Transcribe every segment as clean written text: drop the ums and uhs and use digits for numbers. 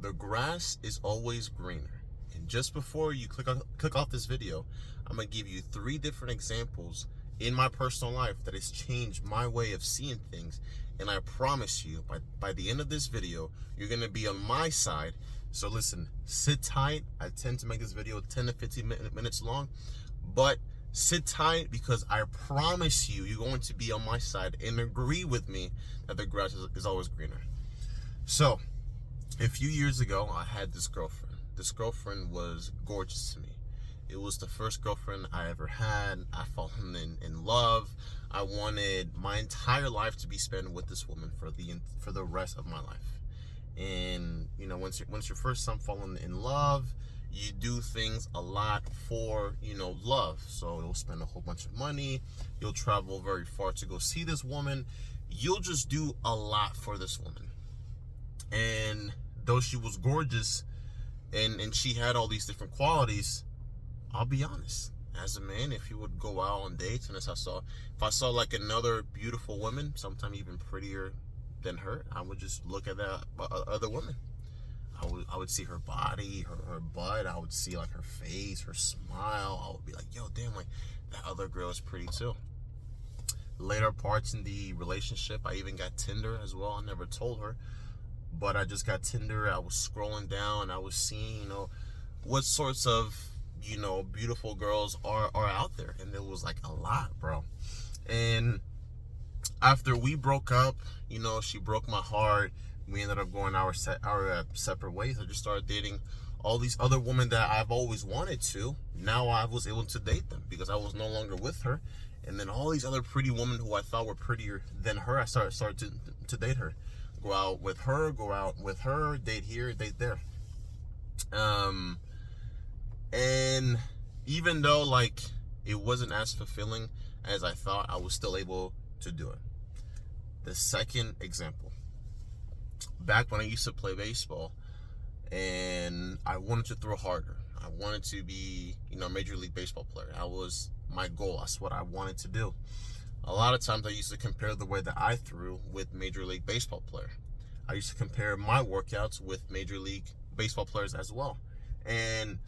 The grass is always greener. And just before you click off this video, I'm gonna give you 3 different examples in my personal life that has changed my way of seeing things. And I promise you, by the end of this video, you're gonna be on my side. So listen, sit tight. I tend to make this video 10 to 15 minutes long, but sit tight because I promise you, you're going to be on my side and agree with me that the grass is always greener. So, a few years ago, I had this girlfriend. This girlfriend was gorgeous to me. It was the first girlfriend I ever had. I fallen in love. I wanted my entire life to be spent with this woman for the rest of my life. And you know, once you're first time falling in love, you do things a lot for, love. So you'll spend a whole bunch of money. You'll travel very far to go see this woman. You'll just do a lot for this woman. And though she was gorgeous and she had all these different qualities, I'll be honest, as a man, if you would go out on dates and if I saw like another beautiful woman, sometimes even prettier than her, I would just look at that other woman. I would see her body, her butt. I would see like her face, her smile. I would be like, yo, damn, like that other girl is pretty too. Later parts in the relationship, I even got Tinder as well. I never told her, but I just got Tinder. I was scrolling down. I was seeing, what sorts of, beautiful girls are out there. And there was like a lot, bro. And after we broke up, she broke my heart. We ended up going our separate ways. I just started dating all these other women that I've always wanted to. Now I was able to date them because I was no longer with her. And then all these other pretty women who I thought were prettier than her, I started to date her. Go out with her, date here, date there. And even though like it wasn't as fulfilling as I thought, I was still able to do it. The second example, back when I used to play baseball and I wanted to throw harder. I wanted to be, a Major League Baseball player. That was my goal. That's what I wanted to do. A lot of times I used to compare the way that I threw with Major League Baseball player. I used to compare my workouts with Major League Baseball players as well. And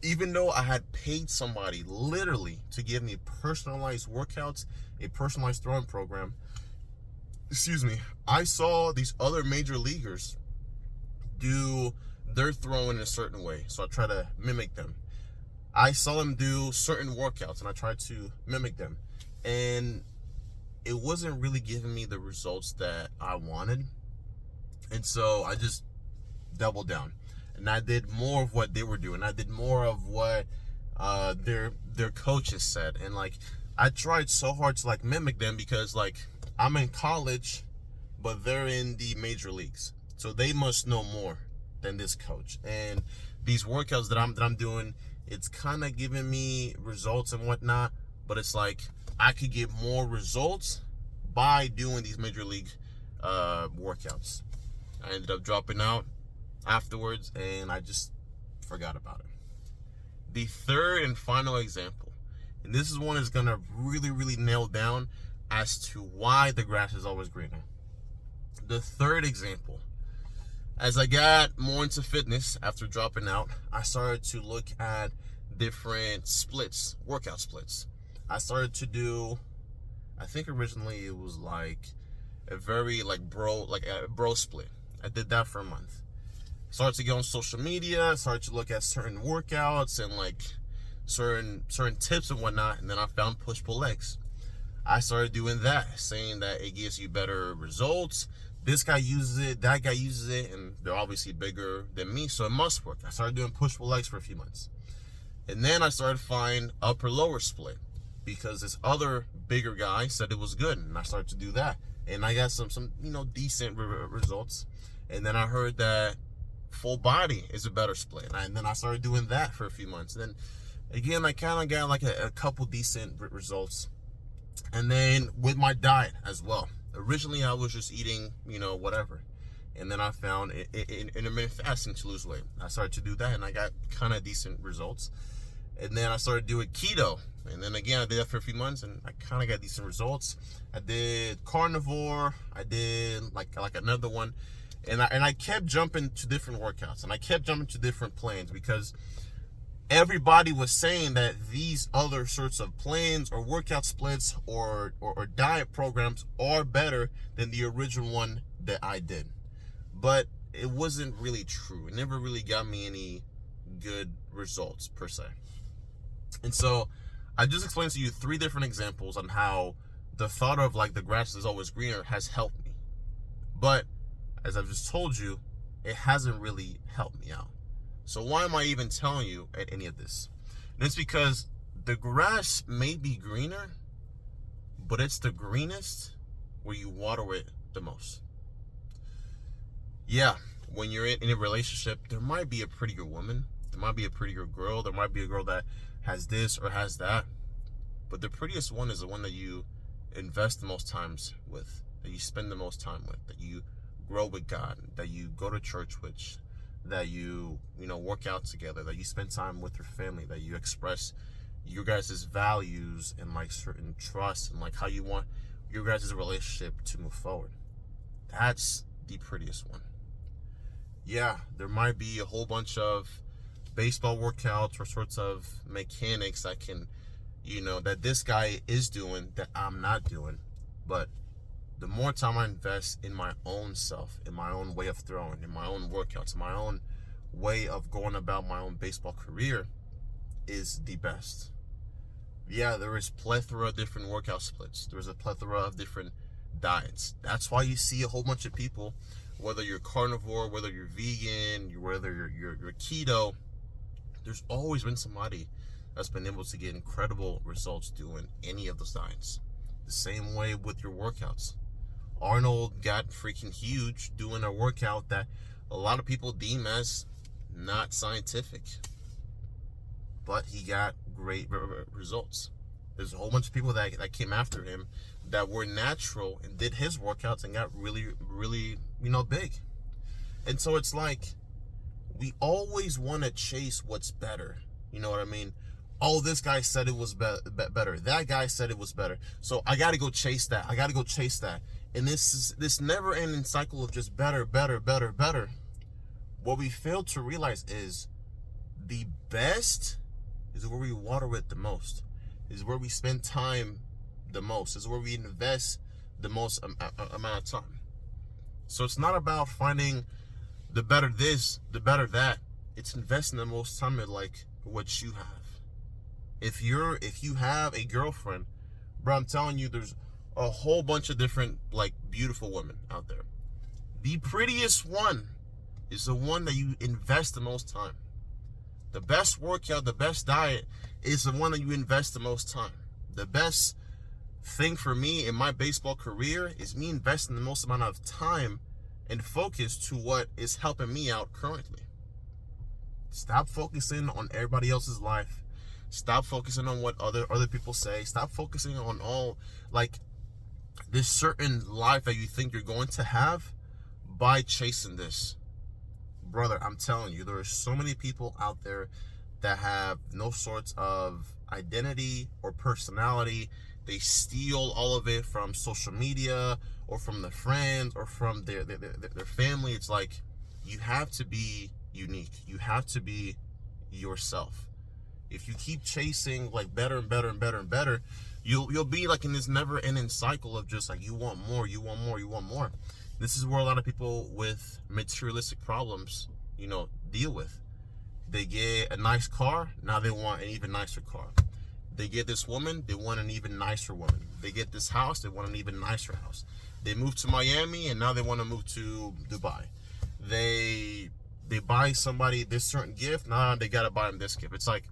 even though I had paid somebody literally to give me personalized workouts, a personalized throwing program, I saw these other major leaguers do their throwing in a certain way. So I try to mimic them. I saw them do certain workouts and I tried to mimic them. And it wasn't really giving me the results that I wanted. And so I just doubled down. And I did more of what they were doing. I did more of what their coaches said. And like I tried so hard to like mimic them because like I'm in college, but they're in the major leagues. So they must know more than this coach. And these workouts that I'm doing, it's kind of giving me results and whatnot, but it's like I could get more results by doing these major league workouts. I ended up dropping out afterwards and I just forgot about it. The third and final example, and this is one that's gonna really, really nail down as to why the grass is always greener. The third example, as I got more into fitness after dropping out, I started to look at different splits, workout splits. I started to do, I think originally it was like a very like a bro split. I did that for a month. Started to get on social media, started to look at certain workouts and like certain tips and whatnot, and then I found push-pull legs. I started doing that, saying that it gives you better results. This guy uses it, that guy uses it, and they're obviously bigger than me, so it must work. I started doing push-pull legs for a few months. And then I started to find upper-lower split because this other bigger guy said it was good, and I started to do that. And I got some decent results. And then I heard that full body is a better split. And then I started doing that for a few months. And then, again, I kind of got like a couple decent results. And then with my diet as well. Originally, I was just eating, whatever. And then I found intermittent fasting to lose weight. I started to do that, and I got kind of decent results. And then I started doing keto. And then again, I did that for a few months, and I kind of got decent results. I did carnivore. I did like another one. And I kept jumping to different workouts, and I kept jumping to different plans, because everybody was saying that these other sorts of plans or workout splits or diet programs are better than the original one that I did. But it wasn't really true. It never really got me any good results per se. And so I just explained to you 3 different examples on how the thought of like the grass is always greener has helped me. But as I've just told you, it hasn't really helped me out. So why am I even telling you at any of this? And it's because the grass may be greener, but it's the greenest where you water it the most. Yeah, when you're in a relationship, there might be a prettier woman, there might be a prettier girl, there might be a girl that has this or has that, but the prettiest one is the one that you invest the most times with, that you spend the most time with, that you grow with God, that you go to church with, that you work out together, that you spend time with your family, that you express your guys' values and like certain trust and like how you want your guys' relationship to move forward. That's the prettiest one. Yeah, there might be a whole bunch of baseball workouts or sorts of mechanics that can, that this guy is doing that I'm not doing. But the more time I invest in my own self, in my own way of throwing, in my own workouts, in my own way of going about my own baseball career, is the best. Yeah, there is plethora of different workout splits. There's a plethora of different diets. That's why you see a whole bunch of people, whether you're carnivore, whether you're vegan, whether you're keto, there's always been somebody that's been able to get incredible results doing any of those diets. The same way with your workouts. Arnold got freaking huge doing a workout that a lot of people deem as not scientific, but he got great results. There's a whole bunch of people that came after him that were natural and did his workouts and got really, really, big. And so it's like, we always want to chase what's better. You know what I mean? Oh, this guy said it was better. That guy said it was better. So I got to go chase that. I got to go chase that. And this never-ending cycle of just better, better, better, better. What we fail to realize is the best is where we water it the most, is where we spend time the most, is where we invest the most amount of time. So it's not about finding the better this, the better that. It's investing the most time in like what you have. If you have a girlfriend, bro, I'm telling you, there's a whole bunch of different like beautiful women out there. The prettiest one is the one that you invest the most time. The best workout, the best diet is the one that you invest the most time. The best thing for me in my baseball career is me investing the most amount of time and focus to what is helping me out currently. Stop focusing on everybody else's life. Stop focusing on what other people say. Stop focusing on all like this certain life that you think you're going to have by chasing this. Brother, I'm telling you, there are so many people out there that have no sorts of identity or personality. They steal all of it from social media or from their friends or from their family. It's like, you have to be unique. You have to be yourself. If you keep chasing like better and better and better and better, you'll be like in this never-ending cycle of just like you want more, you want more, you want more. This is where a lot of people with materialistic problems, deal with. They get a nice car, now they want an even nicer car. They get this woman, they want an even nicer woman. They get this house, they want an even nicer house. They move to Miami, and now they want to move to Dubai. They buy somebody this certain gift, now they gotta buy them this gift. It's like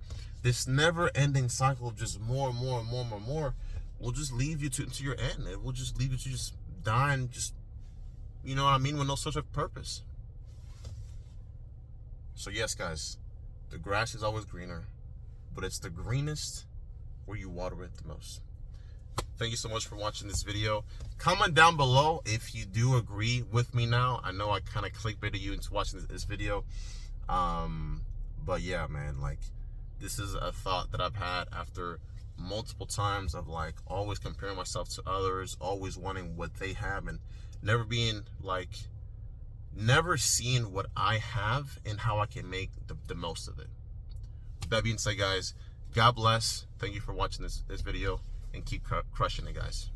this never-ending cycle of just more and more and more and more and more will just leave you to your end. It will just leave you to just dying, just, with no sort of purpose. So yes, guys, the grass is always greener, but it's the greenest where you water it the most. Thank you so much for watching this video. Comment down below if you do agree with me now. I know I kind of clickbaited you into watching this video. But yeah, man, like, this is a thought that I've had after multiple times of like always comparing myself to others, always wanting what they have and never being like never seen what I have and how I can make the most of it. With that being said, guys, God bless. Thank you for watching this video, and keep crushing it, guys.